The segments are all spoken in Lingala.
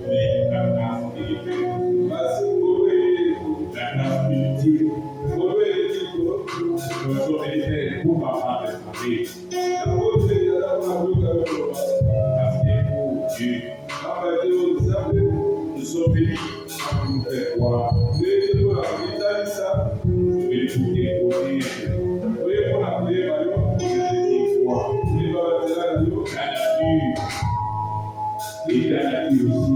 Mais la grâce spirituelle, la grâce spirituelle, nous sommes élevés pour avoir des familles. Parce que pour Dieu, nous sommes venus pour nous faire voir. Et pour découvrir et la nature aussi,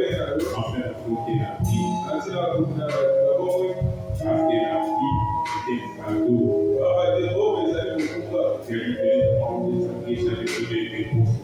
afin d'affronter la vie. Parce que la vie est un fardeau. C'est lui qui nous demande de s'appuyer sur les réponses.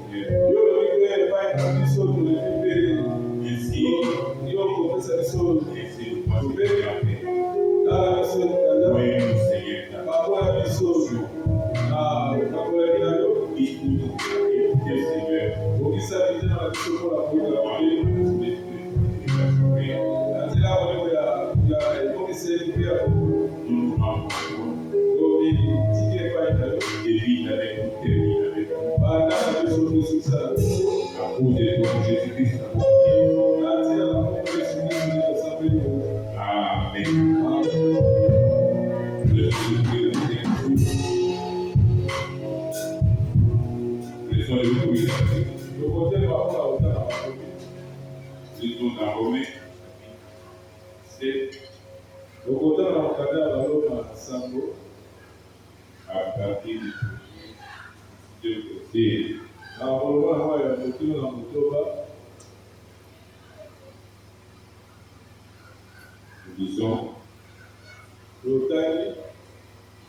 Disons,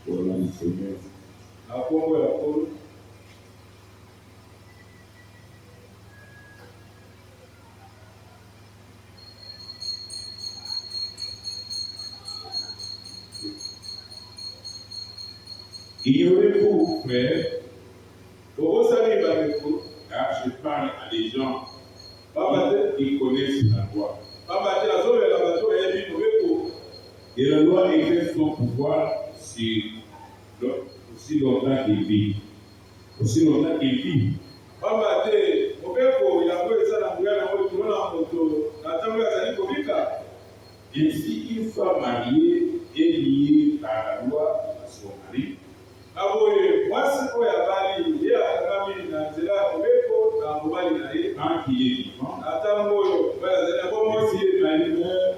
pour la Seigneur. Ignorez-vous, frère, car je parle à des gens qui connaissent la loi. Et la loi exerce son pouvoir aussi longtemps qu'il vit. Aussi longtemps qu'il vit. Ainsi, une femme mariée est liée par la loi à son mari. Quand il est vivant, et si le mari meurt,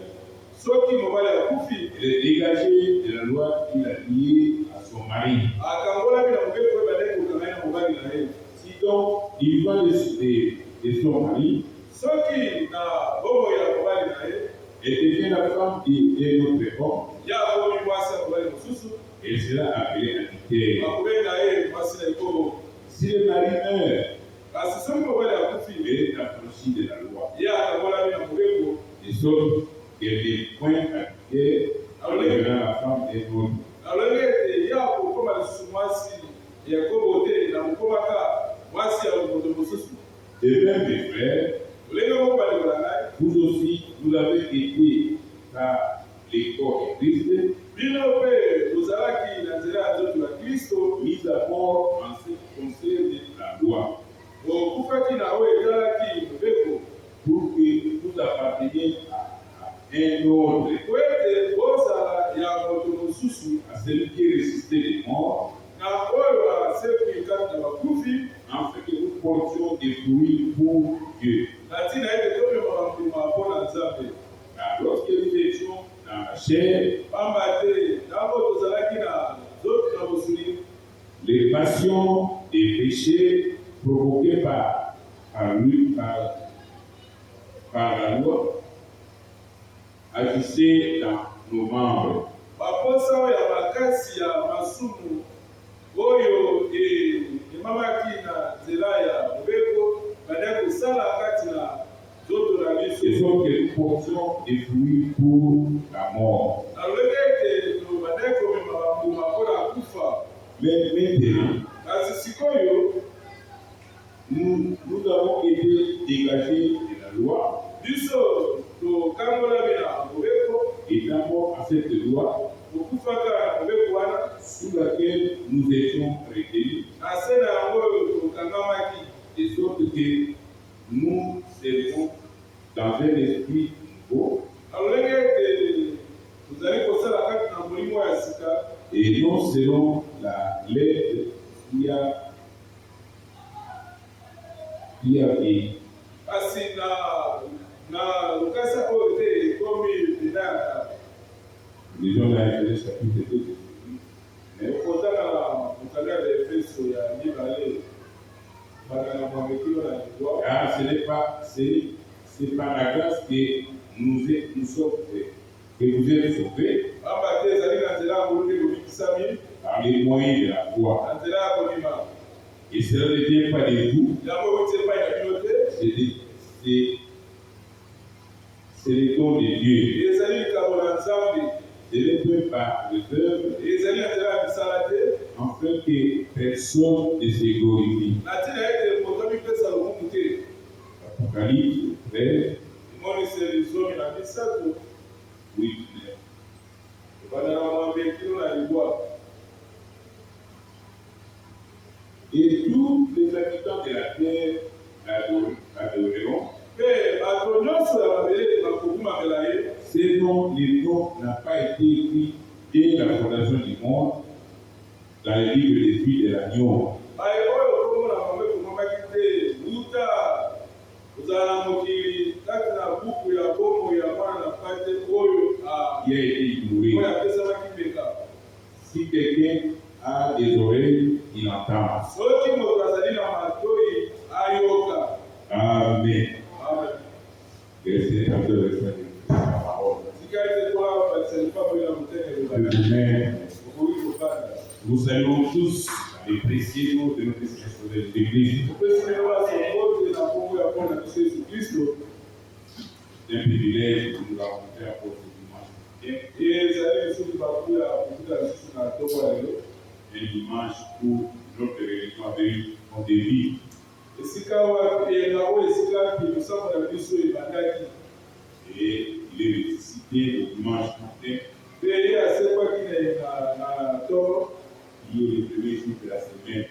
il est dégagé de la loi qu'il a liée à son mari. Si donc il va de son mari et devient la femme d'un autre homme, elle sera appelée adultère. Si le mari meurt, elle est affranchie de la loi. De sorte qu'elle n'est point adultère, elle deviendra la femme d'un autre. De même, mes frères, vous aussi, vous avez été par les corps de Christ, mis à mort en ce qui concerne la loi, pour que vous apparteniez à un ordre, à celui qui est ressuscité des morts, afin que nous portions des fruits pour Dieu. Car lorsque nous étions dans la chair, les passions des péchés provoquées par la loi agissaient dans nos membres. Et donc que nous portions des fruits pour la mort. Mais maintenant, nous avons été dégagés de la loi. Et d'abord à cette loi sous laquelle nous étions retenus. De sorte que nous serons dans un esprit nouveau. Et non selon la lettre qui a été. Lisons dans Exode chapitre 2. Ah, c'est par la grâce que nous sommes faits, que vous êtes sauvés par les moyens de la foi. Et cela ne vient pas de vous, c'est le don de Dieu. C'est le peu par les œuvres, afin que personne ne se glorifie. Apocalypse 13, 8. Et tous les habitants de la terre l'adoreront. Ce dont le nom n'a pas été écrit dès la fondation du monde dans le livre des filles de l'agneau. Qui a été ignoré. Si quelqu'un a des oreilles, il entend. Amen. Verset 32, verset 2. Nous saluons tous les précieux noms de notre Seigneur Jésus-Christ. C'est un privilège de nous rencontrer à cause du dimanche. Un dimanche où notre religion avait eu son début. Et il est ressuscité le dimanche matin. Il est le premier jour de la semaine.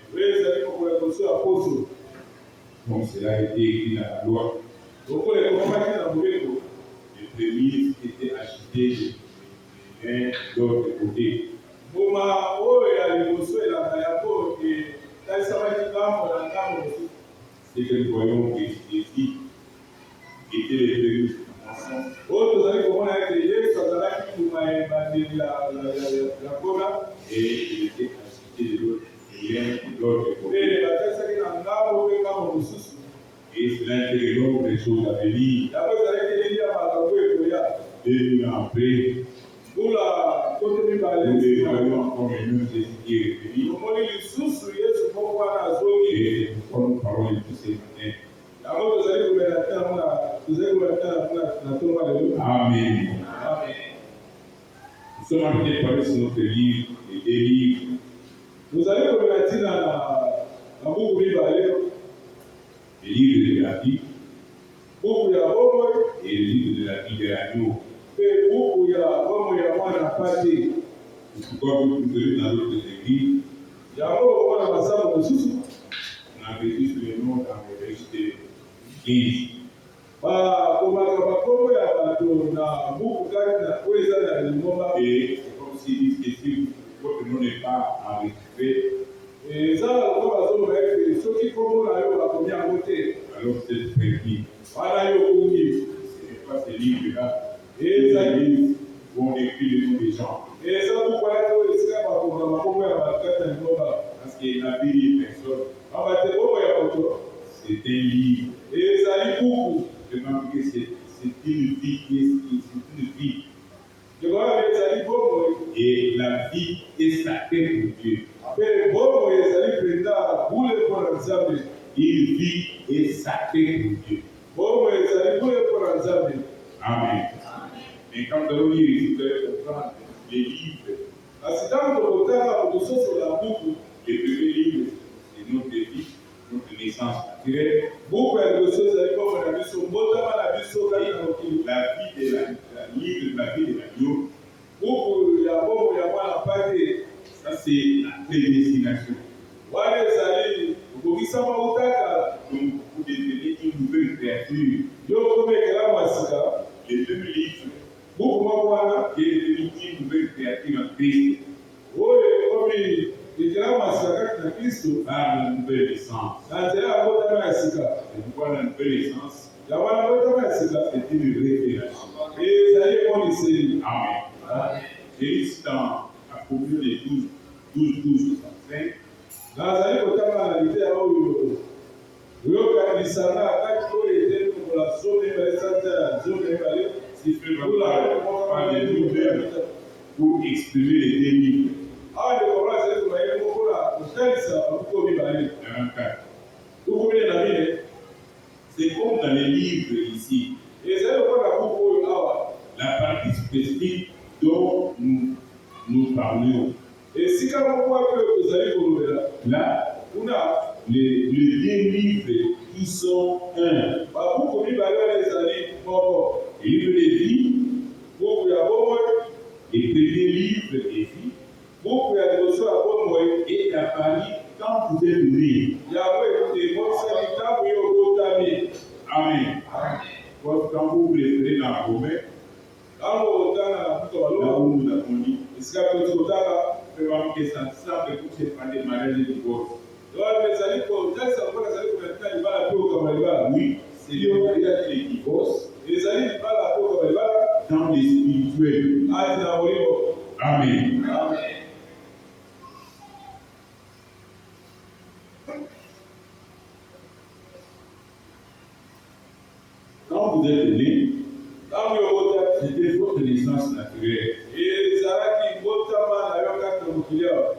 Comme cela a été écrit dans la loi. Les prémices étaient achetées de l'un de l'autre côté. C'est que nous voyons que les filles étaient les prémices. Et il était acheté de l'autre côté. Et cela était l'autre des choses à venir. 2000 ans après, nous voyons encore le même Jésus qui est revenu. Et nous parlons de tous ces matins. Amen. Nous sommes en train de parler sur notre livre, les deux livres. Nous allons regarder dans le livre de la vie et le livre de la vie de l'agneau. Pourquoi vous trouvez dans d'autres églises, on avait juste le nom dans le registre de l'église. Et c'est comme s'ils disent que si votre nom n'est pas enregistré, alors c'est permis. Ce n'est pas ces livres-là. Les églises vont écrire le nom des gens. Parce qu'il n'a pas dit personne. C'est un livre. Je pense que c'est une vie c'est une vie. Et la vie est sacrée pour Dieu. Une vie est sacrée pour Dieu. Amen. Mais quand nous allons lire ici, vous allez comprendre les livres. Les premiers livres, c'est notre vie, notre naissance naturelle. La vie de l'agneau. Ça, c'est la prédestination. Donc, vous devenez une nouvelle créature. Yo komekela mwasika. Les deux livres Buku moko wana. qui est devenu une nouvelle créature en Christ. Oyo komi ekela mwasika kati na Kristo. Par la nouvelle naissance. Na nzela ya botama ya sika. Et pourquoi la nouvelle naissance? Ya wana botama ya sika. C'est une révélation. Ezali emoniseli. Amen. Jésus dans Apocalypse des 12:65. Nazali kotanga na lite ya oyo. Oyokanisanga kati oyo ete lokola zone ebale sanza ya zone ebale. Si fait par des nouvelles pour exprimer les deux livres. Awa ndio kwa sababu tunaenda kukola kutalisa kuko mibale. Kuko mile na mile. C'est comme dans les livres ici. Ezali kwa kuko oyo awa. La partie spécifique dont nous parlions. Et si quand on voit que vous allez kolobela, là, on a les deux livres qui sont un. ba kuko mibale ezali moko. Livre de vie Buku ya bomo et premier livre de vie. buku ya liboso ya bomo Et apparu quand vous êtes né. yawe emosa kitabu yo botami. Amen. Quand vous préférez dans Romain, Kama utana na kuko là balo, où nous avons dit, isika kutotaka vraiment que ça semble que c'est pas des mariages de divorce. Wale ezali ko talisa kwa ezali kumetika libala pio kama libala. Oui, c'est le mariage de divorce Ezali libala pio kama libala. dans les spirituels. Ati na ulimo. Amen. Amen. Quand vous êtes né, Tangu yo botami. c'était votre naissance naturelle. Ezalaki botama na yo kati na mokili awa.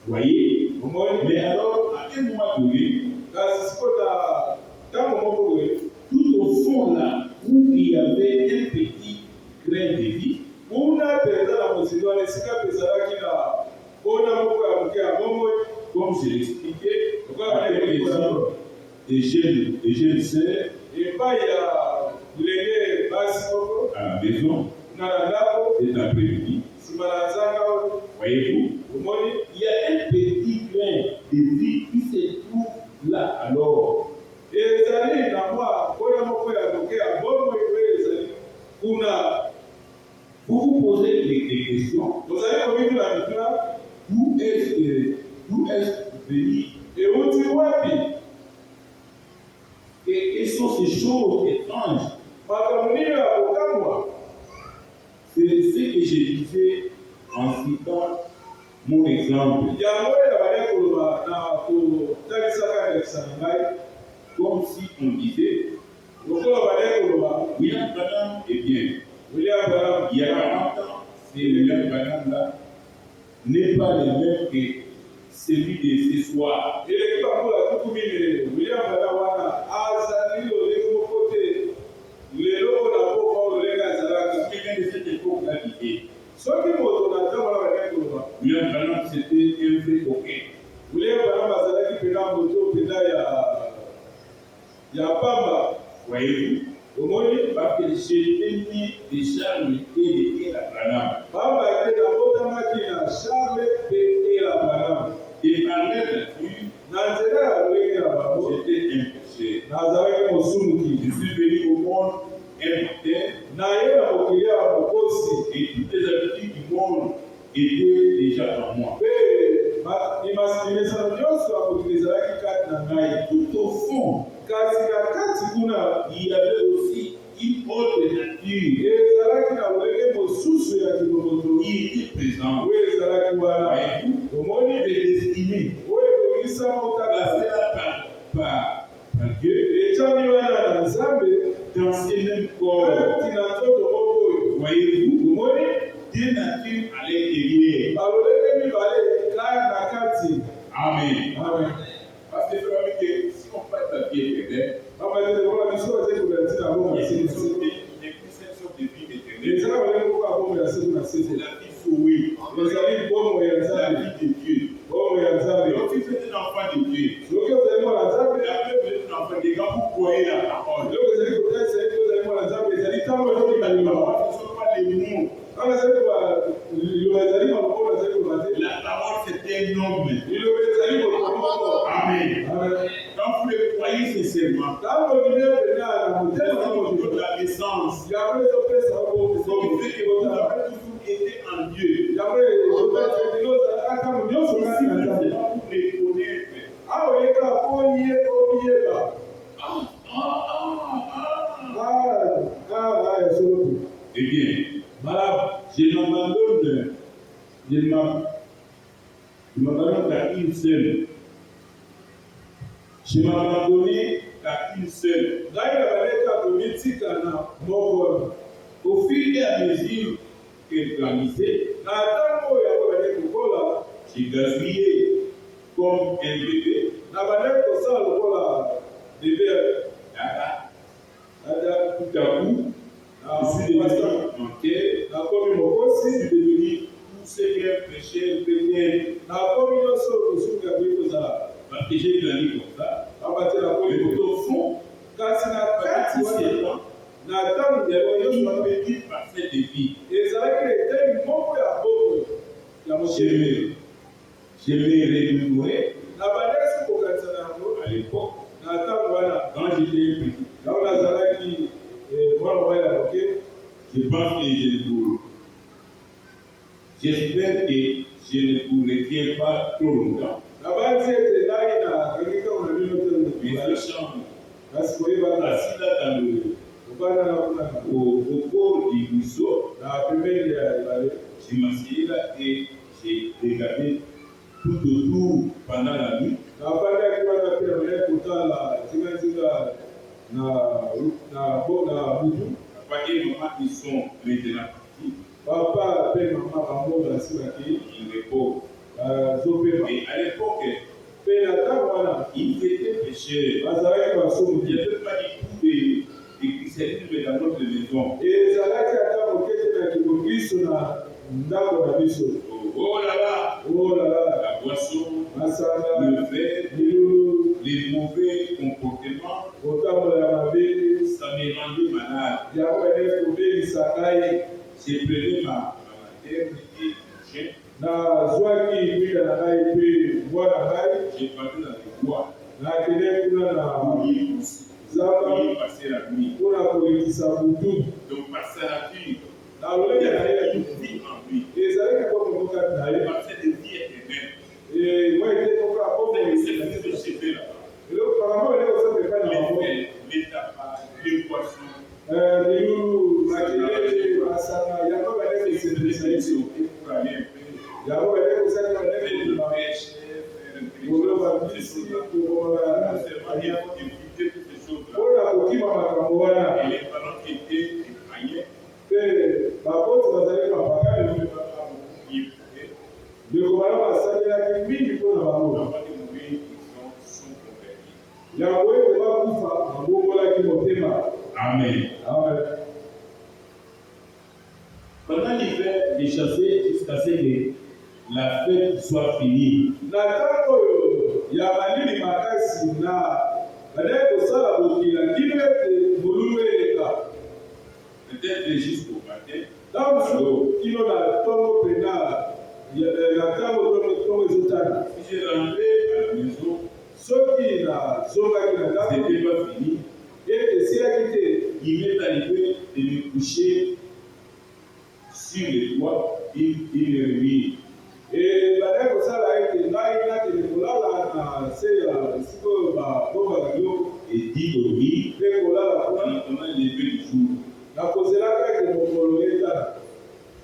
Voyez? Omoni. Mais alors, à un moment donné, Kasi siko na tango moko boye. tout au fond là, où il y avait un petit grain de vie, Kuna penza na mosili wana esika ezalaki na mpona moko ya moke ya bomoi. comme je l'expliquais, Lokola avec les jeunes sœurs epai ya bilenge basi moko à la maison na na ndako cet après-midi. nsima na nzanga oyo. Voyez-vous? Omoni. Il y a un petit grain de vie qui se trouve là alors. Ezali na mwa mpona moko ya moke ya bomoi oyo ezali kuna. Vous vous posez des questions. Ozali komikula mituna. D'où est-ce venu? Euti wapi? Et quelles sont ces choses étranges? Makambo nini ya kokamwa? C'est ce que je disais en citant mon exemple. Yango oyo bali koloba na kotalisaka ndekisa na ngai. Comme si on disait, Lokola bali koloba William Branham est bien. William Branham Il y a 40 ans, c'est William Branham là, n'est pas le même que celui de ce soir. eleki bakula tuku minene William Branham wana azali lolenge moko te lelo na poko lolenge azalaka. Quelqu'un de cette époque-là disait, Soki moto na ntango wana bali koloba William Branham c'était un vrai coquin. William Branham azalaki mpenza moto mpenza ya pamba. Voyez-vous? Omoni. Parce que j'étais né de Charles et de Branham. Pamba ete nabotamaki na Charles mpe Ela Branham. Et par leur nature, Na nzela ya lolenge na bango j'étais un pécheur. nazalaki mosumuki. Je suis venu au monde un matin Naye na mokili ya mokosi et toutes les habitudes du monde étaient déjà en moi. mpe imesano nyonso ya mokili ezalaki kati na ngai. Tout au fond, Kasi na kati kuna il y avait aussi une autre nature ezalaki na lolenge mosusu ya kibomoto qui était présente. oyo ezalaki wana. Voyez-vous? Omoni Prédestiné, oyo ebongisama otaka placé là par Dieu, etiami wana na Nzambe dans ces mêmes corps. kati na nzoto moko oyo. Voyez-vous? Omoni Deux natures à l'intérieur. balolenge mibale na kati. Amen. Amen. Parce que frère, que si on parle de papier éternel, Baba tele kwa biso bazali kolati na bongo il y ya a une sisi. sorte de vie éternelle. Ezala balenge kwa bongo ya sisi na C'est sisi. la vie sauvée. Ezali bongo ya La Nzambe. vie de Dieu. Bongo ya Nzambe. Donc si vous êtes un enfant de Dieu, Soki ozali mwana Nzambe, la Bible vous êtes un enfant de Dieu, quand vous croyez la parole, lelo ezali kotalisa ete ozali mwana Nzambe ezali ntango les ezali kalima. paroles ne sont pas les mots. Wana ezali koba liloba ezali malokolo ezali koba te. La parole c'est un homme. Liloba ezali kolokolo moko. Amen. Amen. Quand vous le croyez sincèrement, Ntango biblia de la naissance. Donc, il fait que vous avez toujours été en Dieu. C'est pas pour les connaître. Eh bien, je m'abandonne qu'à une seule. Je m'abandonnais qu'à une seule. Au fil et à mesure qu'elle grandissait, j'ai gazouillé comme un bébé. Tout à coup, je suis devenu manqué. Je suis devenu tout ce qu'un péché peut-être. Parce que j'ai grandi comme ça. Mais au fond, une petite parcelle de vie. Je me renouvelais à l'époque, quand j'étais petit. Je pense que j'espère que je ne vous retiens pas trop longtemps. Mais je chante assis là au bord du ruisseau. Je m'assieds là et j'ai regardé tout autour pendant la nuit. Papa et maman, ils sont maintenant partis. Ils reposent. Et à l'époque, ils étaient pécheurs. Il n'y avait pas du tout de christianisme dans notre maison. Oh là là, la boisson, le fait, les mauvais comportements, ça me rendait malade. J'ai pris ma mère et j'ai parti dans les bois. Il passait la nuit. Donc, passer la nuit, il y avait une vie en lui. Il passait des vies éternelles. C'est ce que là-bas. Les tabacs, les poissons. Pour aller et les parents qui étaient épargnés, Amen. Pendant l'hiver, j'ai chassé jusqu'à ce que la fête soit finie. Peut-être jusqu'au matin. Si j'ai rentré à la maison, c'était pas fini. Il m'est arrivé de me coucher sur le toit d'une nuit. Et d'y dormir en attendant le lever du jour.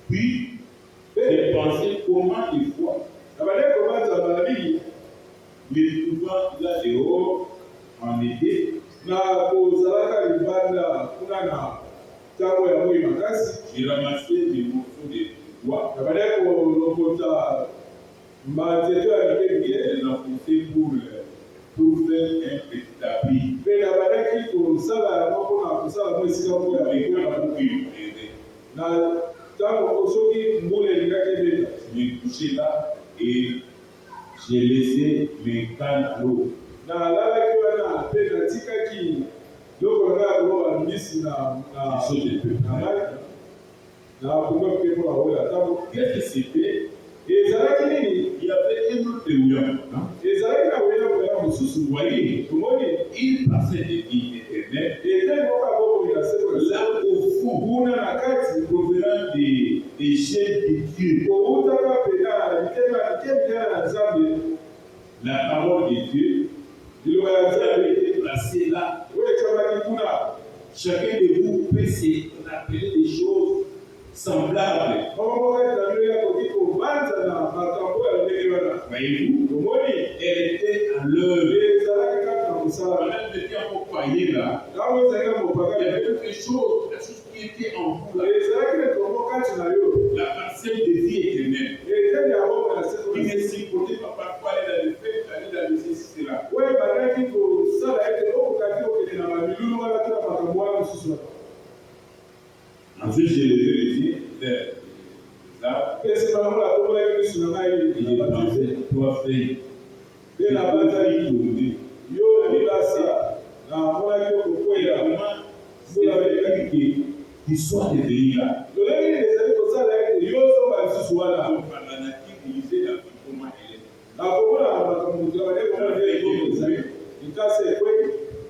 Puis, j'ai pensé comment des fois, me trouvant là dehors en été, j'ai ramassé des morceaux de bois. Je les enfoncés pour faire un petit tapis. Je me couchais là et j'ai laissé mes cannes à l'eau. Qu'est-ce que c'était? Il y avait un autre lion. Vous voyez, il passait des vies éternelles. éternel. Et là au fond, provenant des chaînes de Dieu, la parole de Dieu a été placée là. Chacun de vous peut se rappeler des choses semblables. Voyez-vous, elle était à l'heure. Même le temps pour croyer là, il y avait quelque chose qui était en vous là. La parcelle de vie éternelle. Qui ne supportait pas parfois aller dans le fait, aller dans le ceci, cela. Ensuite, j'ai levé les yeux vers là. Et j'ai pensé, toi, fais. Et la bataille tournée. Qu'il soit devenu là.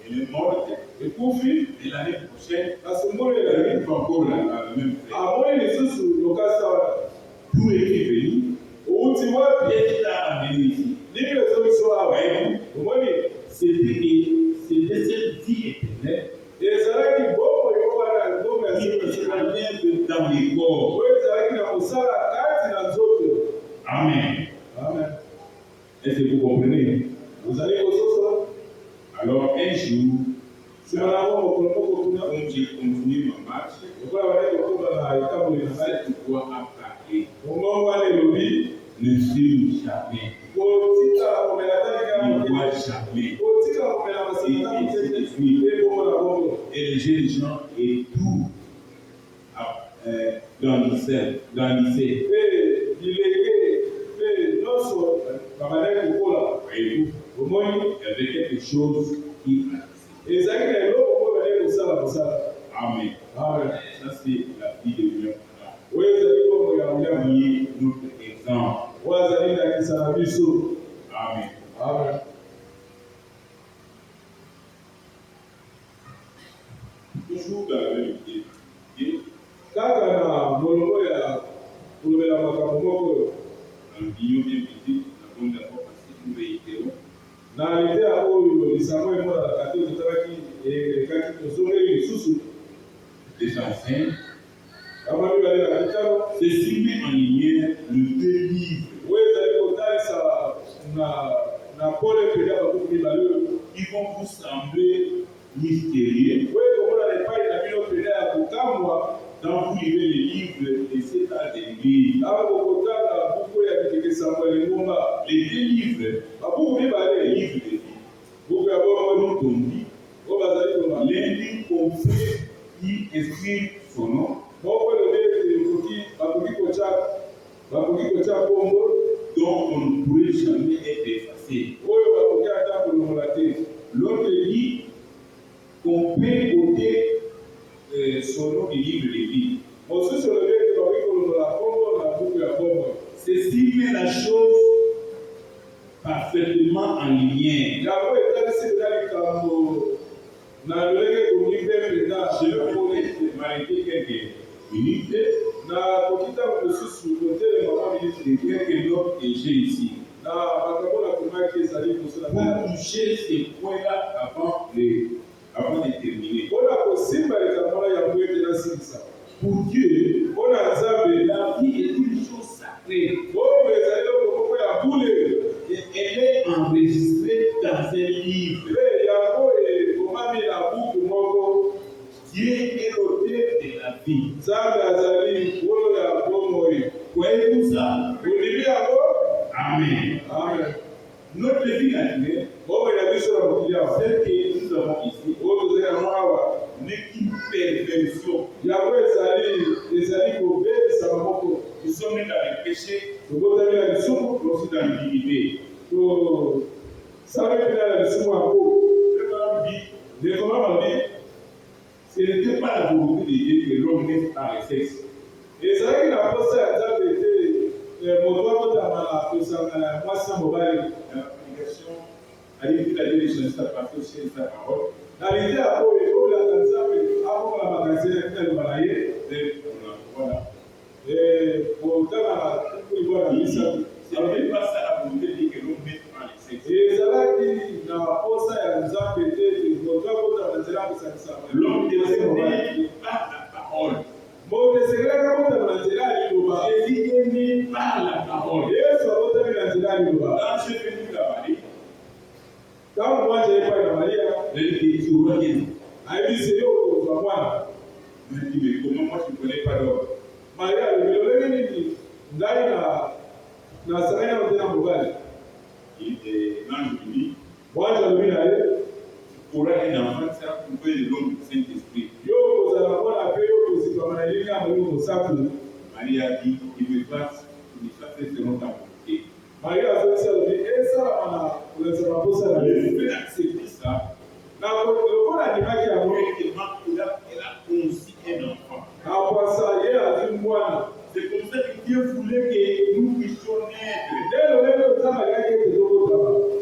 Il est mort. Et l'année prochaine, il est encore là, la même chose. D'où est-il venu? Il a amené ici. C'était cette vie éternelle qui enlève dans les corps. Amen. Est-ce que vous comprenez? Alors un jour, comme j'ai continué ma marche, cette voix a parlé. Ne suis jamais. Ne vois jamais. Et les jeunes gens et tout grandissaient. Voyez-vous, il y avait quelque chose qui grandissait. Amen. Ça c'est la vie de Dieu. Voyez notre exemple. Amen. Toujours dans la même idée. Un bio bien petit, nous avons d'abord passé une véhicule. Des anciens. Ceci met en lumière le deux livres qui vont vous sembler mystérieux. Quand vous lisez les livres de cet âge de l'Église, les deux livres, les livres de vie, nous on dit, l'un dit confie qui inscrit son nom, dont on ne pourrait jamais être effacé. L'autre dit qu'on peut ôter son nom du livre de vie. Ceci met la chose parfaitement en lien. Je vais m'arrêter quelques minutes de quelques notes que j'ai ici. Pour toucher ces points-là avant de terminer. Pour Dieu, la vie est une chose sacrée. Et elle est enregistrée dans un livre. Dieu est l'auteur de la vie. Voyez-vous ça? Amen. Notre vie naturelle, celle que nous avons ici, n'est qu'une perversion. Nous sommes nés dans le péché, nous sommes dans l'iniquité. Ce n'était pas la volonté de Dieu que l'homme naisse par le sexe. La prédication a dit que la Dieu de sa parole. L'homme désigné par la parole. Jésus est né par la parole. Quand je suis venu à Marie, il dit, mais comment moi je ne connais pas d'homme? Il est l'ange lui dit, pour un enfant, ça pouvait de l'homme du Saint-Esprit. Marie a dit, il me fasse selon ta volonté. Le fait d'accepter ça, elle a conçu un enfant. C'est comme ça que Dieu voulait que nous puissions naître.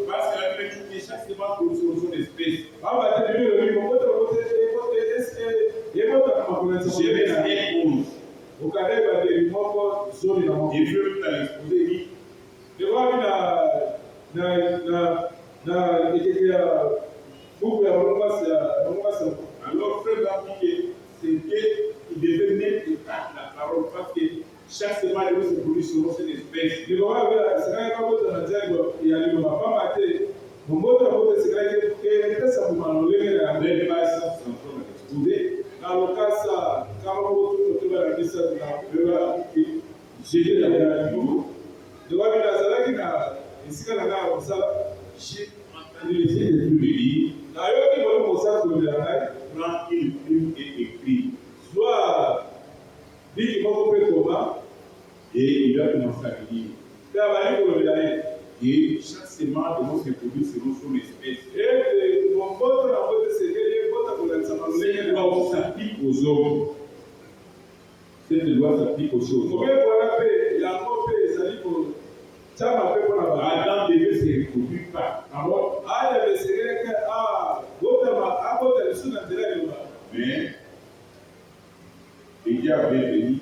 Parce qu'elle avait dit que chaque semence produit son espèce. J'ai resté 11. Et Dieu t'a exposé, dit, alors frère va dire que il devait naître par la parole parce que chaque semence devait se produire selon cette espèce. J'ai entendu les Écritures dire, prends une plume et écrit. Et il a commencé à dire. Et chaque semence devait se produire selon son espèce. Cette loi s'applique aux hommes. Cette loi s'applique aux choses. Adam devait se reproduire par parole. Mais le diable est venu.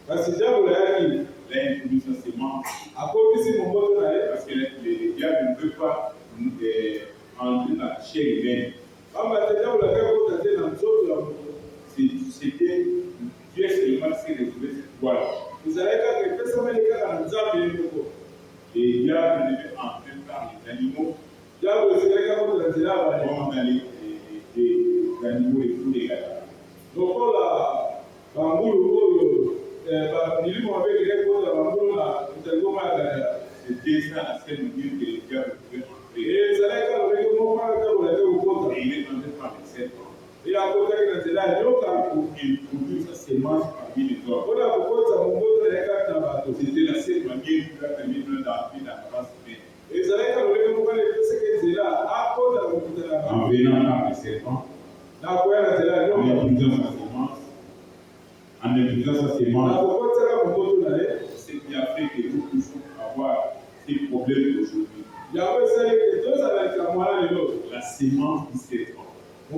Il a introduit sa semence. Parce que le diable ne veut pas entrer dans la chair humaine. C'était Dieu seulement s'est retrouvé cette voie. Et le diable devait entrer par les animaux. Comme dans les animaux et tous les gars. C'était ça la seule manière que le diable pouvait entrer. Et il est entré par les serpents. Pour introduire sa semence parmi les hommes. C'était la seule manière qui lui a permis d'entrer dans la race humaine. En venant par les serpents, en utilisant sa semence, ce qui a fait que nous puissions avoir des problèmes d'aujourd'hui. La semence du serpent. Mais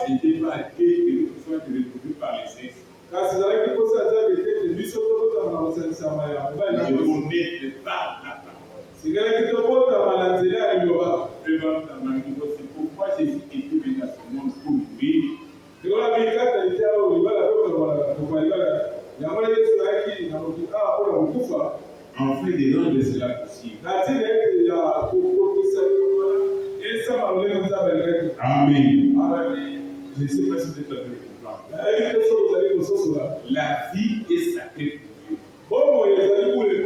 ce n'était pas Dieu que nous puissions être reproduits par les sexes. Nous devons naître par la parole. C'est pourquoi Jésus était venu à ce monde pour mourir. En fait, des gens de cela possible. Amen. Je ne sais pas si vous êtes avec moi. La vie est sacrée pour Dieu.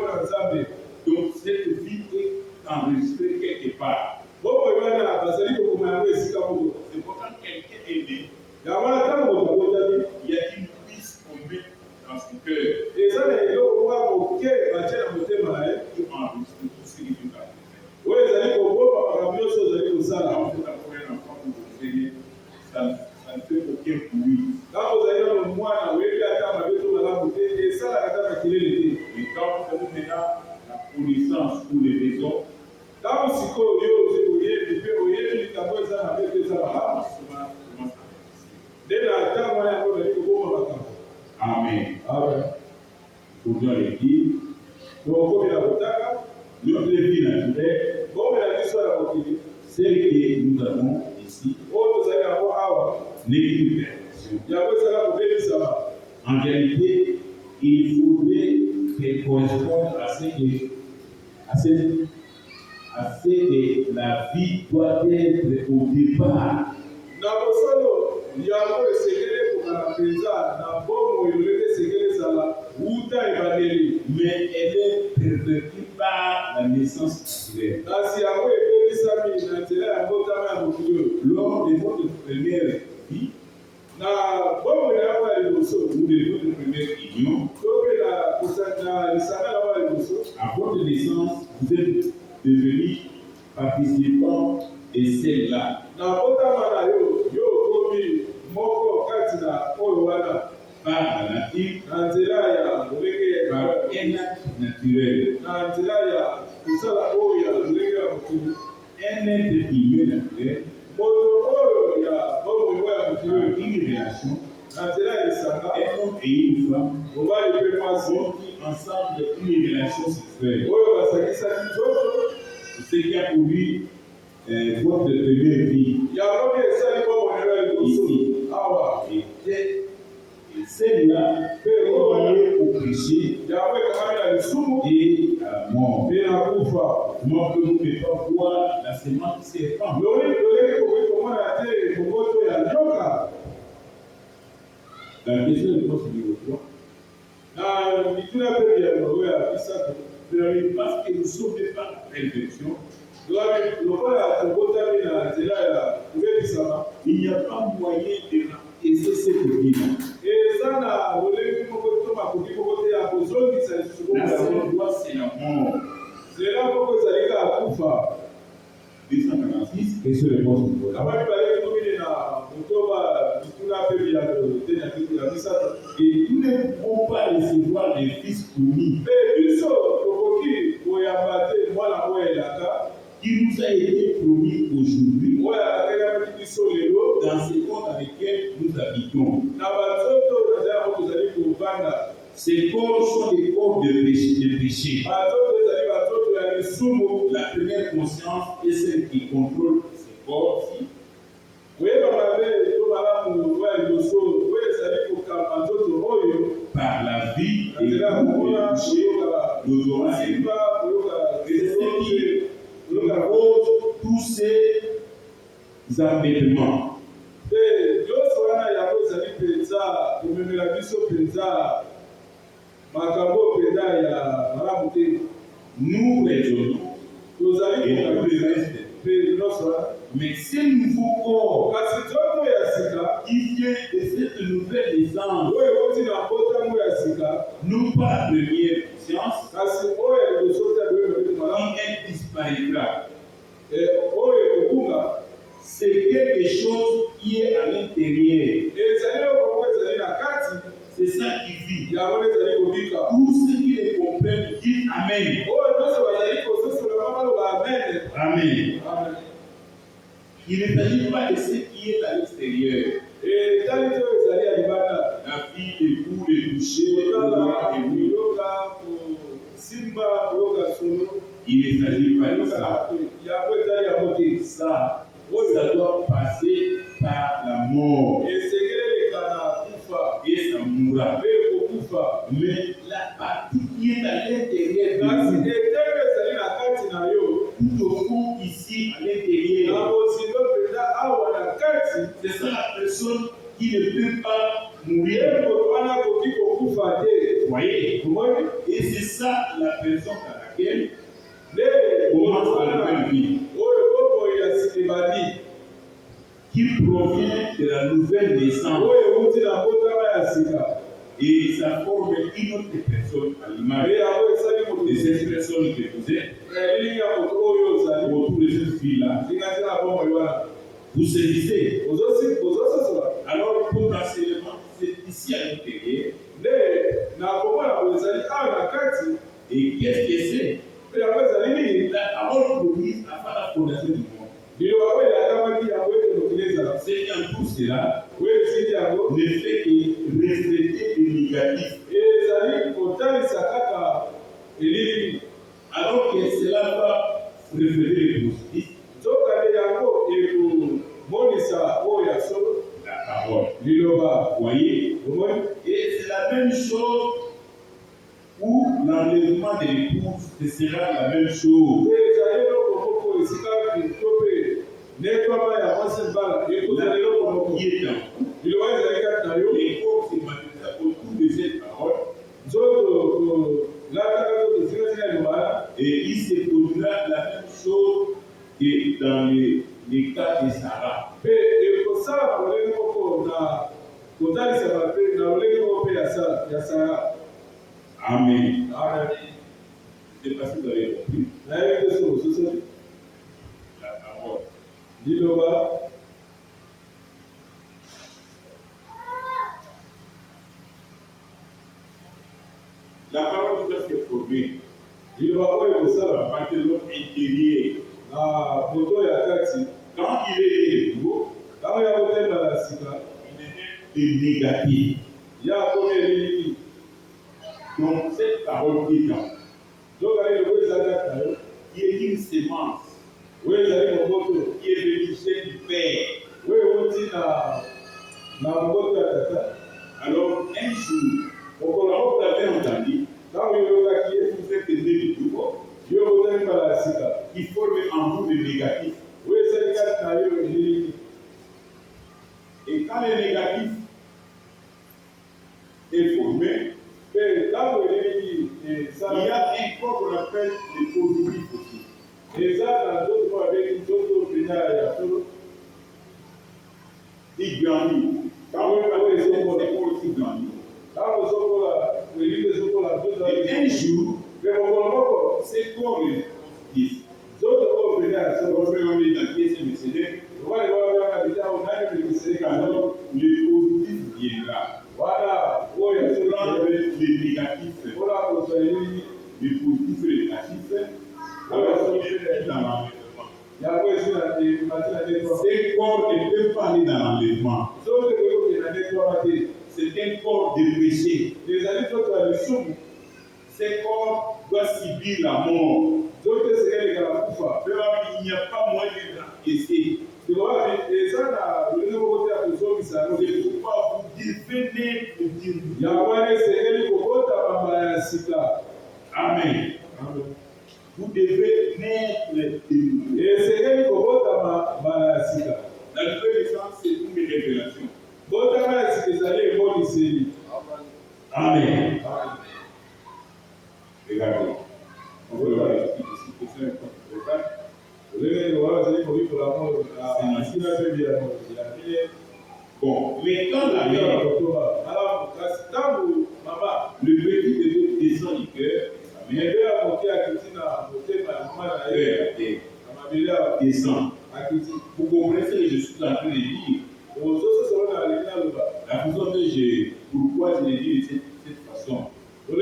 Donc, cette vie est enregistrée quelque part. C'est pourquoi quelqu'un est né. Il y a une puisse tombée dans son cœur. Pour enregistrer tout ce qui est dans ça ne fait aucun bruit. Mais quand vous avez maintenant la connaissance ou les raisons, Amen. Pour bien le dire, notre vie naturelle, celle que nous avons ici, n'est qu'une perfection. En réalité, il faudrait qu'elle corresponde à ce que la vie doit être au départ. Mais elle est pervertie par la naissance naturelle. Lors de votre première vie, ou de votre première union, à votre naissance, vous êtes devenu participant de celle-là. Par la nature, par un acte naturel. Un être humain naturel, une relation, un homme et une femme, ont ensemble une relation sexuelle. Ce qui a conduit votre première vie ici. Et celle-là peut aller au péché et à la mort. Moi, que vous ne pouvez pas voir la sémence qui serpent. La question de votre niveau 3. Parce que nous sommes pas la perfection. Il n'y a pas moyen de laisser cette vie-là. La seule voie, c'est la mort. 246, question de réponse du vote. Et nous ne pouvons pas recevoir les fils promis qui nous a été promis aujourd'hui dans ce monde dans lequel nous habitons. Ces corps sont des corps de péché. La première conscience est celle qui contrôle ces corps-ci. Par la vie et le péché, l'odorat et nous cause tous ces embêtements. Nous raisonnons et nous le reste. Mais ce nouveau corps qui vient de cette nouvelle naissance, nous pas de première conscience, il disparaîtra. C'est quelque chose qui est à l'intérieur. C'est ça qui vit. Tous ceux qui les comprennent disent Amen. Amen. Il ne s'agit pas de ce qui est à l'extérieur. La fille, l'époux, les toucher, il ne s'agit pas de ça. Ça doit passer par la mort. Et ça mourra. Mais la partie qui est à l'intérieur de nous, tout au fond ici à l'intérieur, c'est ça la personne qui ne peut pas mourir. Vous voyez? Et c'est ça la personne à laquelle commence la nouvelle vie. Qui provient de la nouvelle naissance. Et ça forme une autre personne à l'image de cette personne que vous êtes. Autour de cette fille-là. Vous saisissez. Alors potentiellement, c'est ici à l'intérieur. Et qu'est-ce que c'est? La parole promise afin la fondation du monde. C'est qu'en tout cela ne fait que refléter le négatif. Alors que cela va refléter le positif. La parole foyer. Et c'est la même chose où l'enlèvement de l'épouse, ce sera la même chose. Les corps se manifestent autour de cette parole. Et il se produira la même chose que dans les cas de Sarah. Amen. Je ne sais pas si vous avez compris. La parole. La parole doit se former. À partir de l'homme intérieur. Quand il est nouveau, il est négatif. Donc cette parole qui est dans, qui est une sémence, qui est venue chez du Père. Alors un jour, vous l'avez entendu, vous êtes né du tout, il forme en vous le négatif. Et quand le négatif est formé, il y a un corps qu'on appelle le positif aussi. Il grandit. Quand on parle de ce corps aussi grandit. Et un jour, ces corps disent. Alors, le positif viendra. Le négatif, le positif et le négatif, alors il est dans l'enlèvement. Ces corps ne peuvent pas aller dans l'enlèvement. C'est un corps de péché. Ces corps doivent subir la mort. Il n'y a pas moyen d'encaisser. C'est pourquoi vous devez Amen. Vous devez naître de nouveau. La nouvelle naissance, c'est une révélation. Amen. Regardez. Bon, maintenant la mère, le petit bébé descend du cœur, descend. Vous comprenez ce que je suis en train de dire. La façon que pourquoi je l'ai dit de cette façon. Quand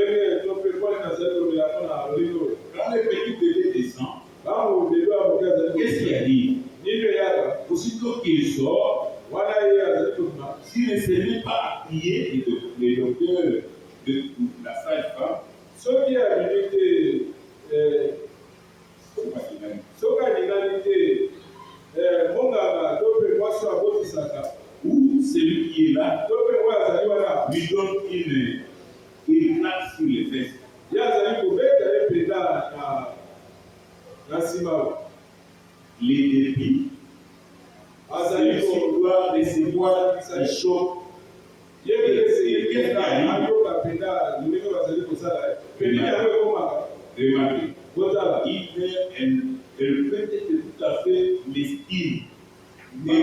le petit bébé descend, qu'est-ce qu'il a dit? Aussitôt qu'il sort, s'il ne se met pas à prier, les docteurs de la sage-femme, ou celui qui est là, lui donne une claque sur les fesses. Les débits, celui qui doit recevoir un choc. Remarquez, elle peut être tout à fait l'estime des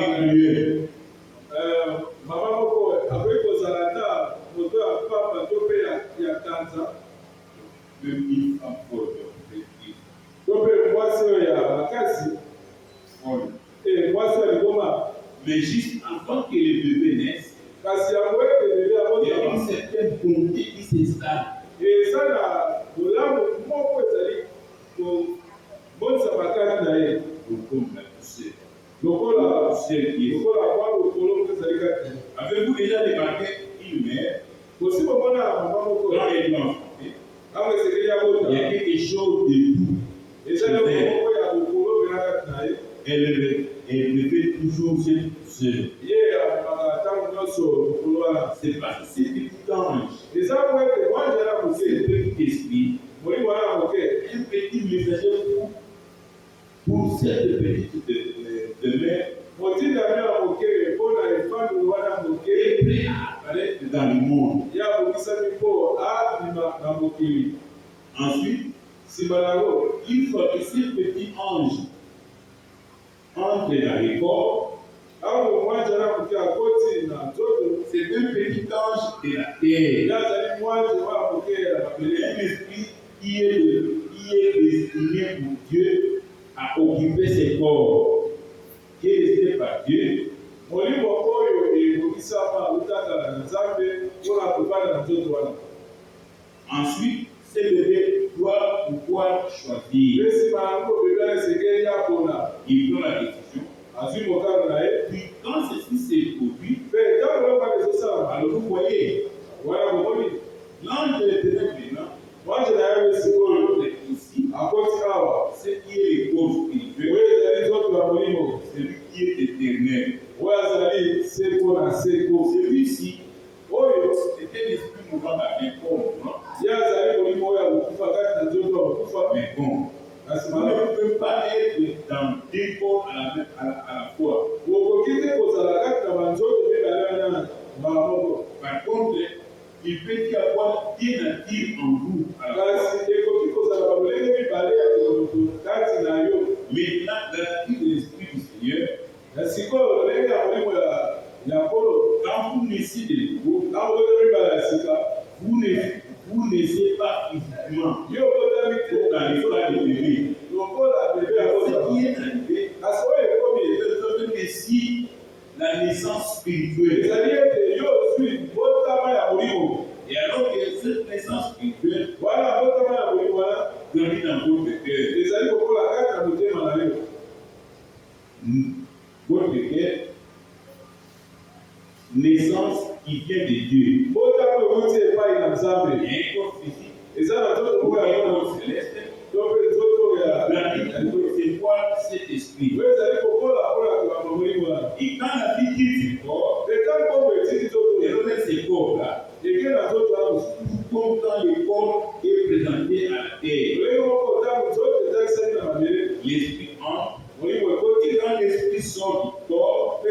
mais juste avant que les bébés naissent, il y a une certaine bonté qui s'installe. Avez-vous déjà remarqué une mère quand elle doit enfanter, il y a quelque chose de doux. Elle devait toujours cette seule. C'est parce que ces petits anges, Et ça peut être moi j'ai la ces petits esprits, un petit messager pour cette petite demeure est prêt à apparaître dans le monde. Ensuite, il faut que ces petits anges entrent dans les corps. C'est un petit ange de la terre. Un esprit qui est destiné pour Dieu à occuper ses corps, qui est destiné par Dieu. Ensuite, ces bébés doivent pouvoir choisir. Ils prennent la décision. Puis quand ceci s'est produit, alors vous voyez, l'ange de l'éternel maintenant, ici, ce qui est les causes spirituelles, celui qui est éternel. Celui-ci, c'était l'esprit mouvant d'un corps, non? Mais bon, on ne peut pas être dans deux corps à la fois. Par contre, il peut y avoir une nature en vous à la fois. Maintenant, dans la nature de l'esprit du Seigneur, quand vous naissez de nouveau, vous naissez pas physiquement. Dans l'histoire de bébé. Ce qui est arrivé, c'est si la naissance spirituelle. Et alors que cette naissance spirituelle grandit dans votre cœur. Votre cœur, naissance qui vient de Dieu. Il y a un corps physique, il y a un corps céleste. C'est quoi cet esprit? Et quand la vie quitte ce corps, et remet ces corps-là, tout comme quand le corps est présenté à la terre, l'esprit entre. Et quand l'esprit sort du corps,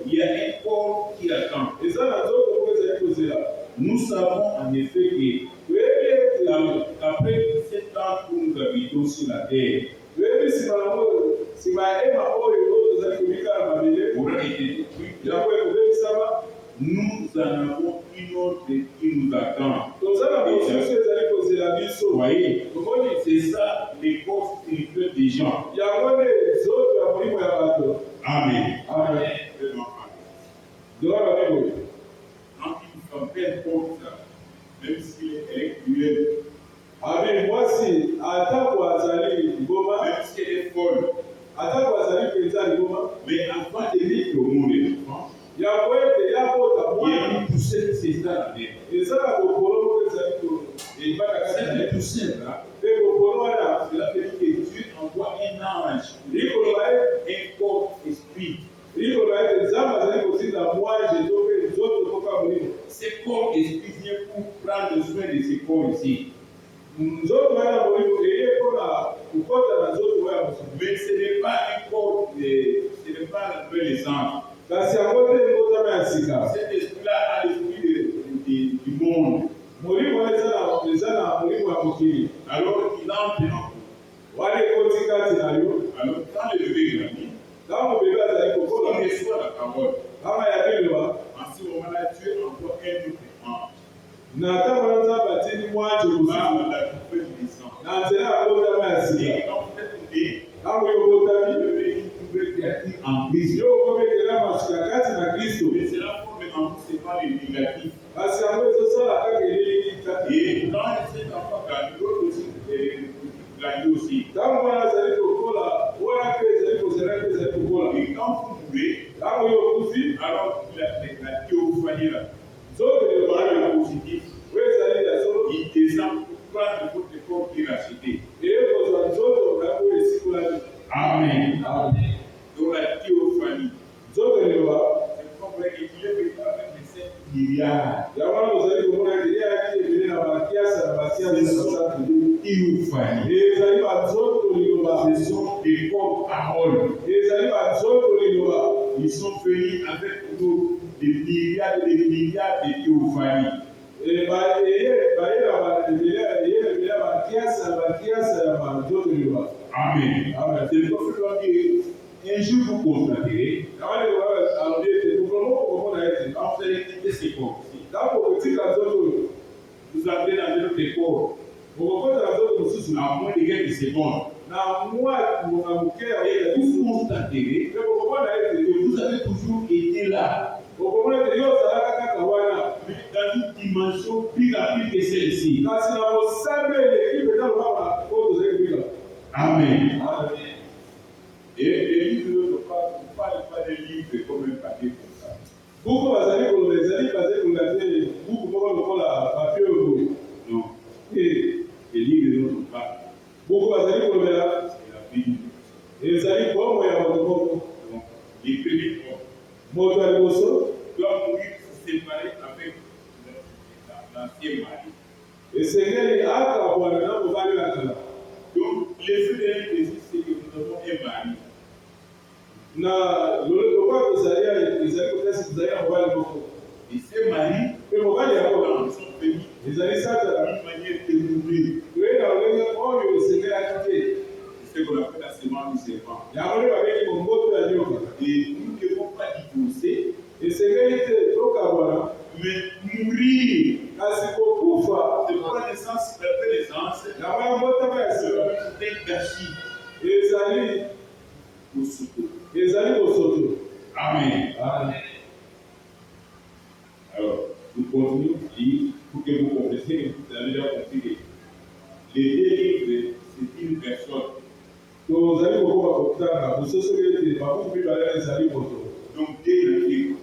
il y a un corps qui attend. Nous savons en effet que après 7 ans où nous habitons sur la terre, aura été détruite. Nous en avons une autre qui nous attend. Vous voyez, c'est ça les corps spirituels des gens. Amen. Amen. Quand il s'appelle comme ça, même s'il est intellectuel, même si elle est folle, mais avant de mettre au monde les enfants, il y a une poussette qui s'est dans la terre. Et cette poussette-là, cela veut dire que Dieu envoie un ange, un corps esprit. Ces corps esprit vient pour prendre soin de ces corps ici. Mais ce n'est pas un corps, ce n'est pas la nouvelle essence. Cet esprit-là a l'esprit du monde. Alors il entre en vous. Alors quand le bébé grandit, il reçoit la parole. En ce moment-là, Dieu envoie un autre ange. La coupée du sang. Et quand vous êtes né, le bébé pouvait créatif en Christ. Mais cela forme en vous, ce n'est pas le négatif. Et quand cet enfant grandit, l'autre aussi grandit aussi. Et quand vous mourrez, alors la théophanie là, le positif, il descend pour prendre votre corps qui est racheté. Amen. Donc la théophanie. milliards. Il y a un autre qui est venu dans la pièce, Il nous fallait. et ils arrivent à Zoto, Ce sont des porte-paroles. et ils arrivent à Zoto, Ils sont venus avec nous des milliards de théophanies. et Amen. Amen. C'est pour cela qu'un jour vous constaterez, en fait, c'est comme si vous entrez dans un autre corps, à moins de quelques secondes, et vous constaterez que vous avez toujours été là, mais dans une dimension plus rapide que celle-ci. Amen. Et les livres ne parlent pas des livres comme un papier comme ça. Beaucoup bazali kolobezali bazali kolate beaucoup moko lokola papier oyo. Non. Et les livres ne sont pas. Beaucoup bazali kolobela C'est la Bible. ezali bomo ya moto moko. Donc, les premiers hommes Moto ya liboso doivent mourir séparés avec l'ancien mari. esengeli akabwana na mobali na kala. Donc, l'effet de l'Église, c'est que nous avons un mari. Na lokwa tozali ezali kotasi tozali na mobali moko. Et ce mari, Mpe mobali yango dans son pays, ezali sata d'une manière dénouée. toye na lolenge oyo esengelaki te. C'est ce qu'on appelle la semence du serpent. Yango nde babeki bomboto ya nyoka. Et nous ne devons pas divorcer, Esengeli te tokabwana mais mourir. kasi kokufa C'est pas naissance, la naissance, yango ya mbotama ya sika c'est un gâchis ezali pour soutenir. ezali bosoto. Amen. Amen. Alors, nous continuons à lire pour que vous compreniez que vous avez déjà compris que les deux livres, c'est une personne. tozali kokoma kotanga bososoli ete babuku mibale ezali moto Donc, deux livres.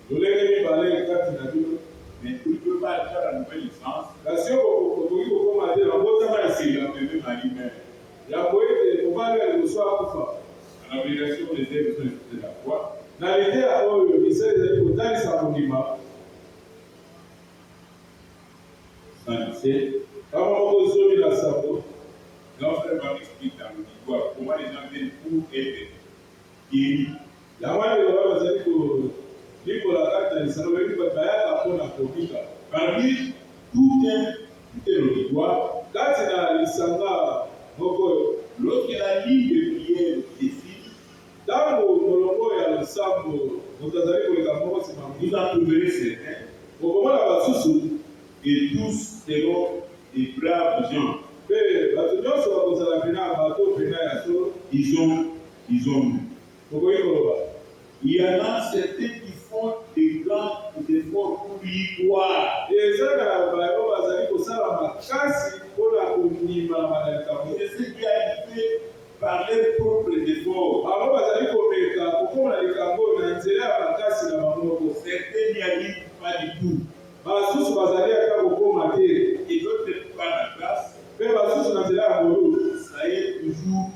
lolenge mibale kati na bino Mais tu ne peux pas faire la nouvelle licence. kasi okoki kokoma te na mbotama ya C'est sika la même mari même. yango ete mobali ya liboso akufa En obligation des œuvres de la foi, na liteya oyo misala ezali kotalisa mondima 117. kama moko zomi na sambo. L'enfant va expliquer dans l'histoire comment les gens viennent pour être guéris. yango ande loba bazali kolikola kati na lisano bayebi bayaka mpona kobika Parmi tout un auditoire, kati na lisanga moko oyo lorsque la ligne de prière décide, ntango molongo ya losambo moto azali koleka moko nsima vous en trouverez certains, okomona basusu et tous seront des braves gens. mpe bato nyonso bakozala pena bato pena ya solo Ils ont. okoki koloba Il y en a certains qui font des grands efforts pour y croire. eza na bayo bazali kosala makasi mpona kondimama na likambo C'est ce qui a été par leurs propres efforts. bango bazali komeka kokoma na likambo na nzela ya makasi na bango moko Certains n'y arrivent pas du tout. basusu bazali ata kokoma te Et d'autres par la grâce, mpe basusu na nzela ya molu ça est toujours,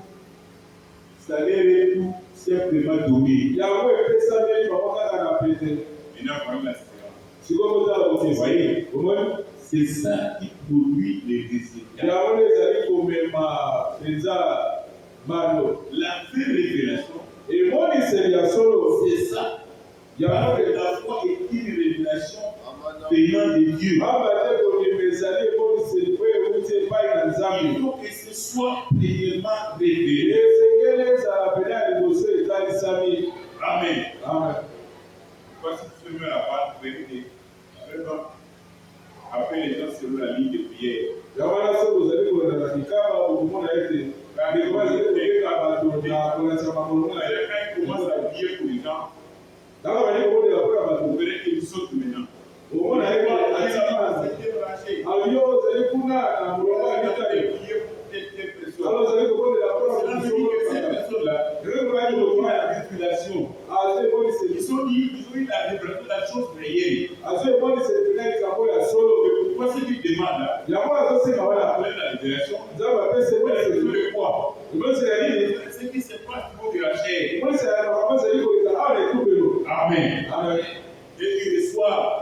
ça leur est tout simplement donné. yango epesameli bango kaka na pete Maintenant, voilà la différence. sikoyo kozala Vous voyez, omoni c'est ça qui produit les résultats. yango nde ezali komema penza mano La vraie révélation, emoniseli ya solo c'est ça. yango Parce que la foi est une révélation venant de Dieu. amba te kondima ezali emoniseli oyo euti epai na Il nzambe faut que ce soit pleinement révélé. esengeli ezala pena ya liboso etalisami. Amen. Amen. Voici tout ce que la parole vérité. Après, les gens selon la ligne de prière. yango wana soki ozali kolanda na likaba okomona ete ndeko bazali koyeka bato na kolakisa makolongo na ye Quand il commence à prier pour les gens, ntango bali kobondela mpoya bato vous verrez qu'ils sautent maintenant. okomona ye atima alio ozali kuna na molongo ya mitane alo ozali kobondela mpona azo emoniseli Ils ont eu la révélation de la chose réelle. azo emoniseli pena likambo ya solo Pourquoi ce qu'il demande là? yango azosenga wana Après la révélation, nzambe apesa c'est emoniseli le quoi? emoniseli ya nini Ce qui se passe au niveau de la chair. emoniseli ya makambo ezali koleka awa na etumbelo. Amen. Amen. Et ils reçoivent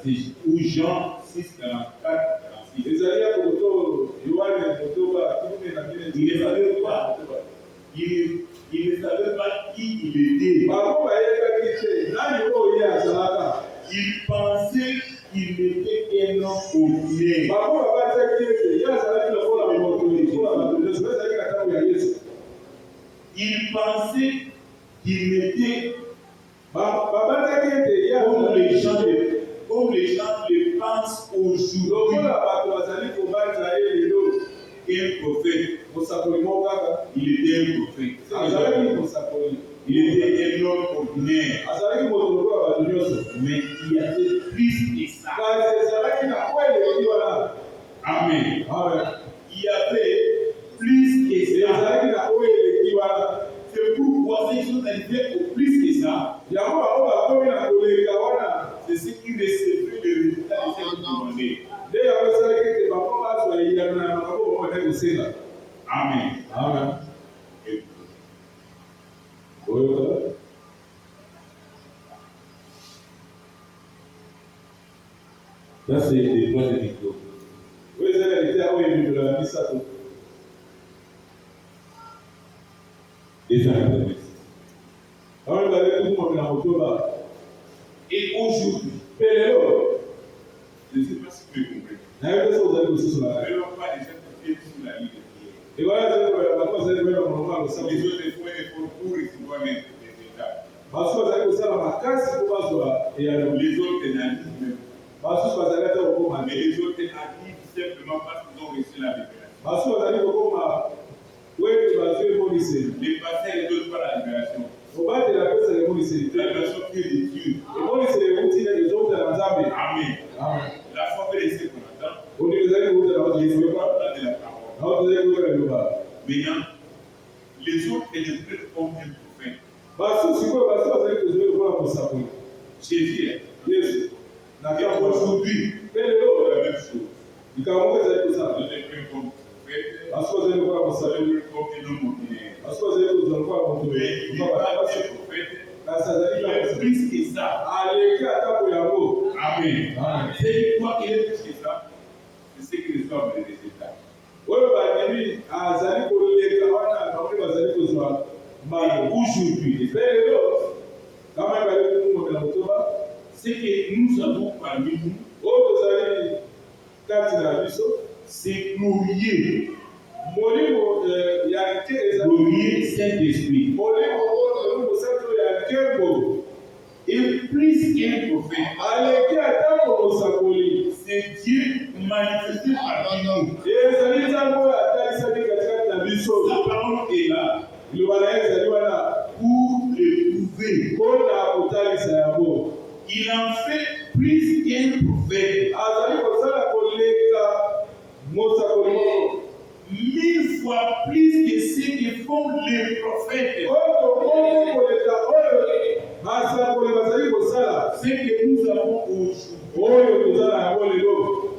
c'est ou Jean 6, 44, 46. Il ne savait pas qui il était. Il pensait qu'il n'était qu'un homme ordinaire. Il pensait qu'il était comme les gens le pensent aujourd'hui. Un prophète. Il était un prophète. Il était un homme ordinaire. Mais il y avait plus que ça. Amen. Il y avait plus que ça. C'est pourquoi ces choses arrivaient au plus que ça. C'est ce qui recevait le résultat de ce qu'il demandait. Amen. Ça, c'est les points de vidéo. Et aujourd'hui, je ne sais pas si tu comprends. Je ne vois pas les gens qui viennent sur la ligne de prière. Les autres font effort pour recevoir les étapes. Les autres n'arrivent même. Mais les autres arrivent simplement parce qu'ils ont reçu la révélation. Les passés ne donnent pas la libération. La libération qui est de Dieu. Amen. La foi fait laisser qu'on attend. Les autres parlent de la parole. Maintenant, les autres interprètent comme un prophète. Jésus, et aujourd'hui, la même chose. Nous interprétons comme prophète, comme un homme ordinaire. Mais il n'est pas un prophète. Il est plus que ça. Amen. C'est quoi qu'il est plus que ça? C'est ce qui reçoit les résultats. Aujourd'hui, ce que nous avons parmi nous, c'est glorieux. Glorieux Saint-Esprit. Et plus qu'un prophète, c'est Dieu manifesté parmi nous. Sa parole est là pour le prouver. Il en fait plus qu'un prophète. 1000 fois plus que ce que font les prophètes. Ce que nous avons aujourd'hui,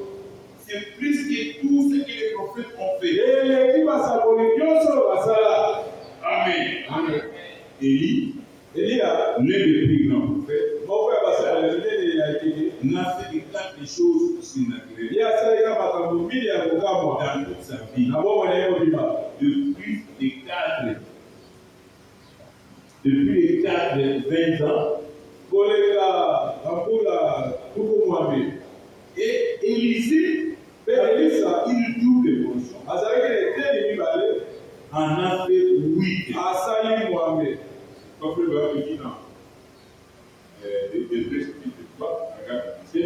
c'est plus que tout ce que les prophètes ont fait. Amen. Élie, l'un des plus grands prophètes, n'a fait que 4 choses surnaturelles dans toute sa vie. Depuis les 20 ans, et Élisée, une double portion, en a fait 8. Comme le Bible dit dans Hébreux chapitre 3, regarde ici.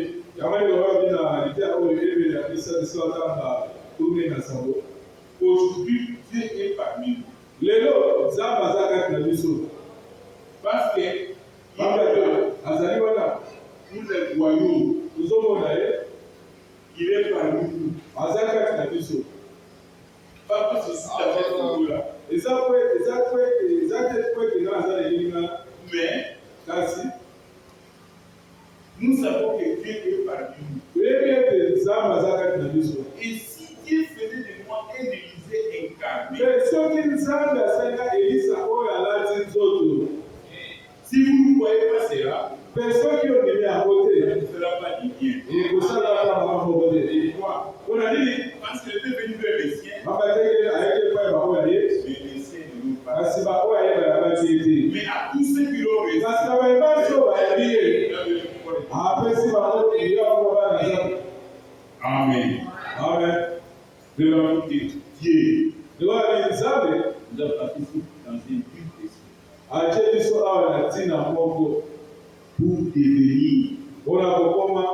Aujourd'hui, Dieu est parmi nous. Parce que nous les voyons, il est parmi nous. Pas que ceci fait là. Mais nous savons que Dieu est parmi nous. Et si Dieu faisait de moi un Élysée incarné, si vous ne voyez pas cela, ça ne sera pas d'Élysée. bien. Et pour ça, là, quand on va voter. Et quoi? On a dit, Parce qu'il était venu vers les siens, on va dire qu'avec les points, on va aller. mais les siens ne l'ont pas. Parce que on va aller vers la vérité. Mais à tous ceux qui l'ont reçu, Parce qu'on va pas sur la vie. il a donné le pouvoir de Dieu. Après, si on va aller, on va aller. Amen. Amen. De l'homme de Dieu. De l'homme de Dieu. Nous avons participé dans une bulle d'esprit. Ache biso awa na tina moko Pour devenir mpona kokoma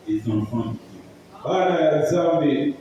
des enfants de Dieu. bana ya Nzambe.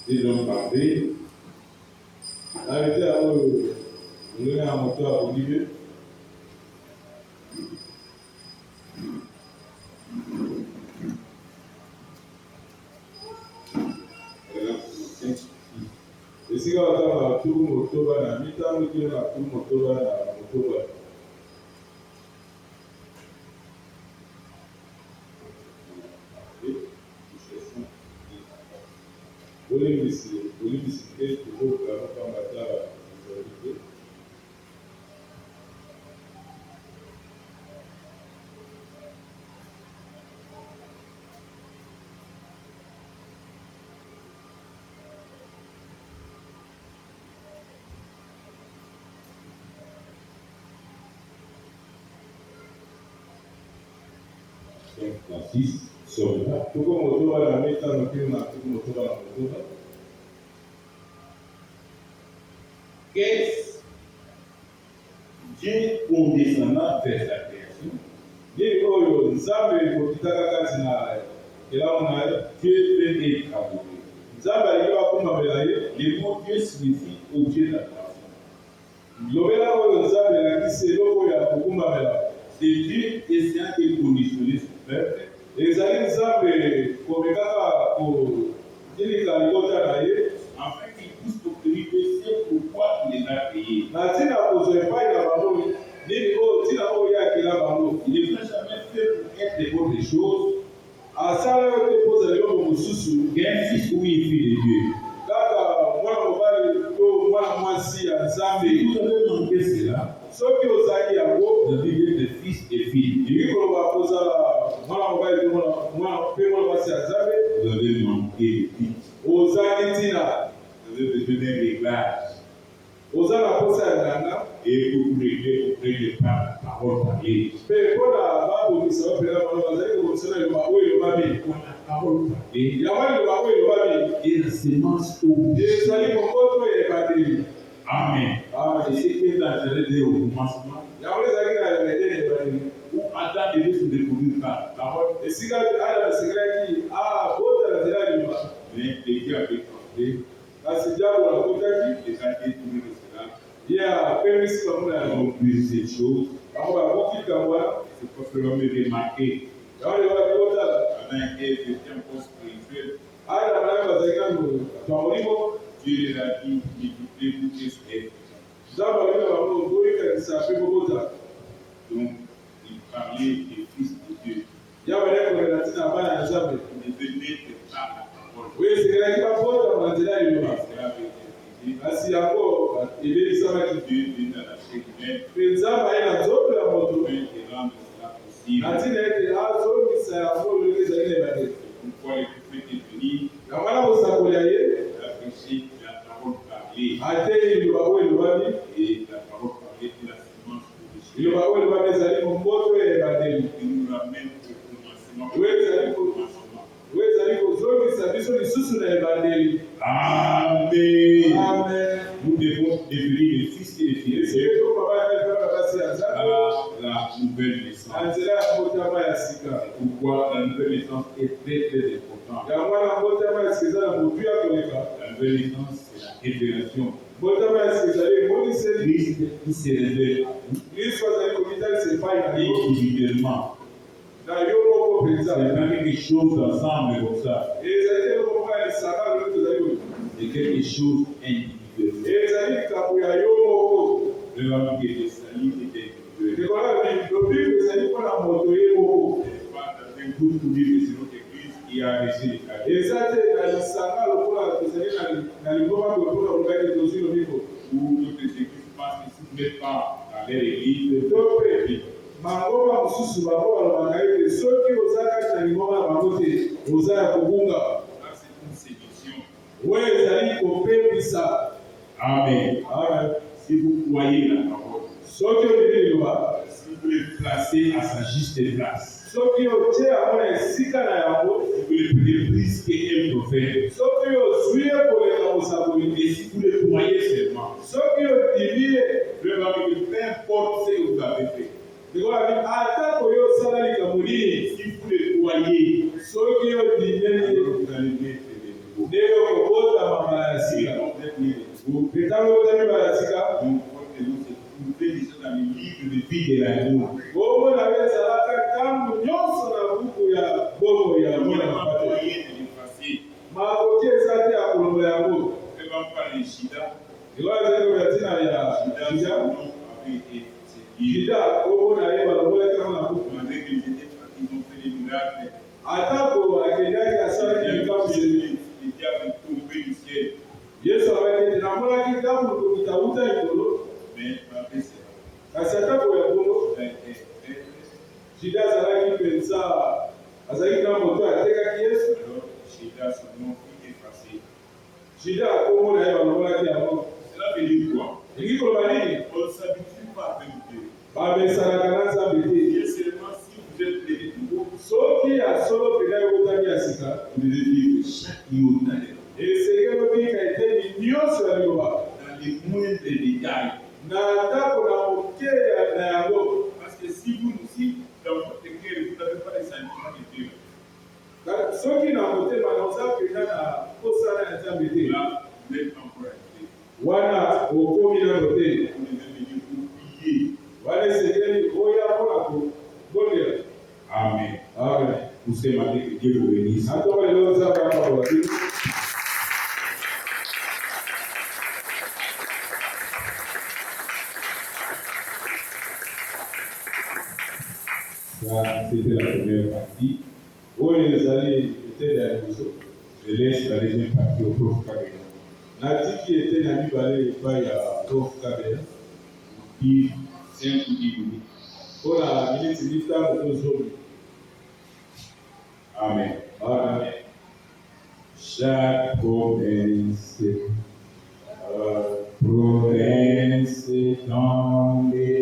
Ils ont parlé. Arrêtez à vous, vous avez un moteur à Olivier. Esika batanga turu moto bana mitango kile na turu moto bana moto bana. Olivier que toujours vraiment pas matin aujourd'hui. Francis sera. Tuko moto bana mitango kile na turu moto bana moto bana. Qu'est-ce Dieu condescendant vers sa création? Yeye oyo Nzambe kokitaka kati na elamu na Dieu fait des travaux. Nzambe aliyo akumamela ye. Le mot Dieu signifie objet d'adoration. Lobela oyo Nzambe elakisi eloko oyo ya kokumamela. C'est Dieu essayant de conditionner son peuple Ezali Nzambe komekaka kotilika libota na ye. afin qu'il puisse obtenir que c'est pourquoi il les a créés. Na ntina kozwa epai na bango nini oyo ntina oyo ye akela bango. Il ne fait jamais fait pour être des bonnes choses. Asala yo te kozala eloko mosusu. Qu'un fils ou une fille de Dieu. Kaka mwana mobali to mwana mwasi ya Nzambe. Si vous avez manqué cela, Soki ozali yango, vous avez été fils et filles. elingi koloba kozala mwana mobali to mpe mwana mwasi ya Nzambe. Vous avez manqué de titre. Ozali ntina. Vous avez besoin d'un réglage. Oza na posa ya nganga. Et pour vous régler auprès de la parole parlée. Mpe mpona babongisa bapela bano bazali kobongisana eloba oyo elobami. Pour la parole parlée. Yango eloba oyo elobami. Et la sémence au ezali mokoto ya ebandeli. Amen. Et c'est que dangereux dès au commencement. Yango ezalaki na edeni ya ebandeli. Où Adam devait se découvrir par la parole. Esika Adam asekelaki abotala nzela ya liloba. Mais Dieu avait tenté. Kasi diabo akotaki. Les a détourné de cela. Ye apemisi bango na Ils yango. ont vu ces choses. Bango bakoki likambo wana. C'est parce que l'homme est remarqué. Yango elobaki kotala. Adam et Ève étaient un peu spirituels. Adam naye bazalaki nanu bato ya molimo. Dieu les a dit, écoutez-vous qu'est-ce qu'est. Nzambe alobaki bango boyikanisa mpe bokota. Donc, il parlait des fils de Dieu. Yawe nayekolela ntina ya bana ya Nzambe. Il venait de par la parole. Oyo esekelaki bakota na nzela ya liloba. Cela veut dire Kasi yango ebelisamaki. que Dieu vient dans la chair humaine. Mpe Nzambe aye na nzoto ya moto. Et rendre cela possible. Na ntina ete azongisa yango lolenge ezali na ebandeli. Pourquoi le prophète est venu Na mwana mosakoli ya ye a prêché la parole parlée. ateyi liloba oyo elobami. Et la parole parlée est la semence pour le ciel. Liloba oyo elobami ezali momboto ya ebandeli. Il nous ramène au commencement. Oui, ezali Au commencement. oyo ezali kozongisa biso lisusu na ebandeli. Amen. Amen. Nous devons devenir les fils et les filles de Dieu. Esike tokobaya mpe bana basi ya Nzambe. la nouvelle naissance. Anzela ya mbotama ya sika. Pourquoi la nouvelle naissance est très très importante. Ya mwana mbotama ya sika ezala motu ya koleka. La nouvelle naissance, c'est la révélation. Mbotama ya sika ezali emoniseli. Christ qui se révèle à nous Kristo azali komitali sepai na yo. individuellement. Na yo moko penza. C'est pas quelque chose d'ensemble comme ça. Ezali eloko ya lisanga loyo tozali koyoka. C'est quelque chose individuel. Ezali likambo ya yo moko. Le homme qui est sali était individuel. Likola bible ezali mpona moto ye moko. Pas dans un groupe pour dire que c'est notre église qui a reçu les cadeaux. Eza te na lisanga lokola tozali na liboma mpona olobaki tozwi lobiko. Ou d'autres églises pensent que si vous n'êtes pas dans leur église, To mpe mangoma mosusu bango balobaka ete soki oza kati na lingoma na bango te oza ya kobunga. là c'est une séduction. Oyo ezali kopepisa. Amen. Amen. Si vous croyez la parole, Soki olili liloba, si vous le placez à sa juste place, soki otie yango na esika na yango, si vous le prenez plus qu'un prophète, soki ozwi ye koleka mosakoli, et si vous le croyez seulement, soki ondimi ye, le va me dire, peu importe ce que vous avez fait, likola bi ata koyo osala likambo nini, si vous le croyez, soki ondimi ye, vous allez bien faire des nouveaux. ndenge okobotama mbala ya Si sika. vous êtes né de nouveau, Ntango otami mbala ya sika, nous trouvez déjà dans le livre de vie de l'amour. bomona yo ezalaka ntango nyonso na buku ya bomo ya Il n'y mwana a pas mapate. moyen de l'effacer. Makoki eza te ya kolongola yango. Ne va pas les Shida. Likola ezali koya ntina ya Shida, son Juda. nom avait été lié. Juda kombo na ye balongolaki yango na buku. Malgré qu'ils ont fait des miracles, Atako akendaki asalaki likambo le diable est tombé du ciel. Yesu abaki ete namonaki ntango kokita wuta likolo, Mais malgré cela, kasi atako ya bongo il a été fait. Juda azalaki mpenza azalaki na moto atekaki Yesu. Alors, Shida, son nom fut effacé. Juda kombo na ye balongolaki yango. Cela veut dire quoi? Elingi koloba nini? On ne s'habitue pas avec Dieu. Bamesanaka na Nzambe te. Dieu seulement si vous êtes né de nouveau. Soki ya solo mpenza ekotaki ya sika, Vous devez dire que chaque iota est là. esengeli obika eteni nyonso ya liloba Dans les moindres détails. na ndako na moke na yango. Parce que si dans votre cœur, vous n'avez pas les sentiments de Dieu, Soki na motema na oza mpenza na kosala ya Nzambe te, là, vous êtes encouragé. wana okomi nano te. Vous devez venir oublier. Wana esengeli oya mpona kobondela. Amen. Amen. Pour ce matin, que Dieu vous bénisse. Atoma lelo Nzambe akabola bino. Ça, c'était la première partie. Oyo ezali eteni ya liboso. Je laisse la deuxième partie au prof Kabela. Natiki eteni ya mibale epai ya Prof Kabela. Puis, 5 ou 10 minutes. Mpona miniti mitano to zomi. Amen. Amen. Chaque promesse dans les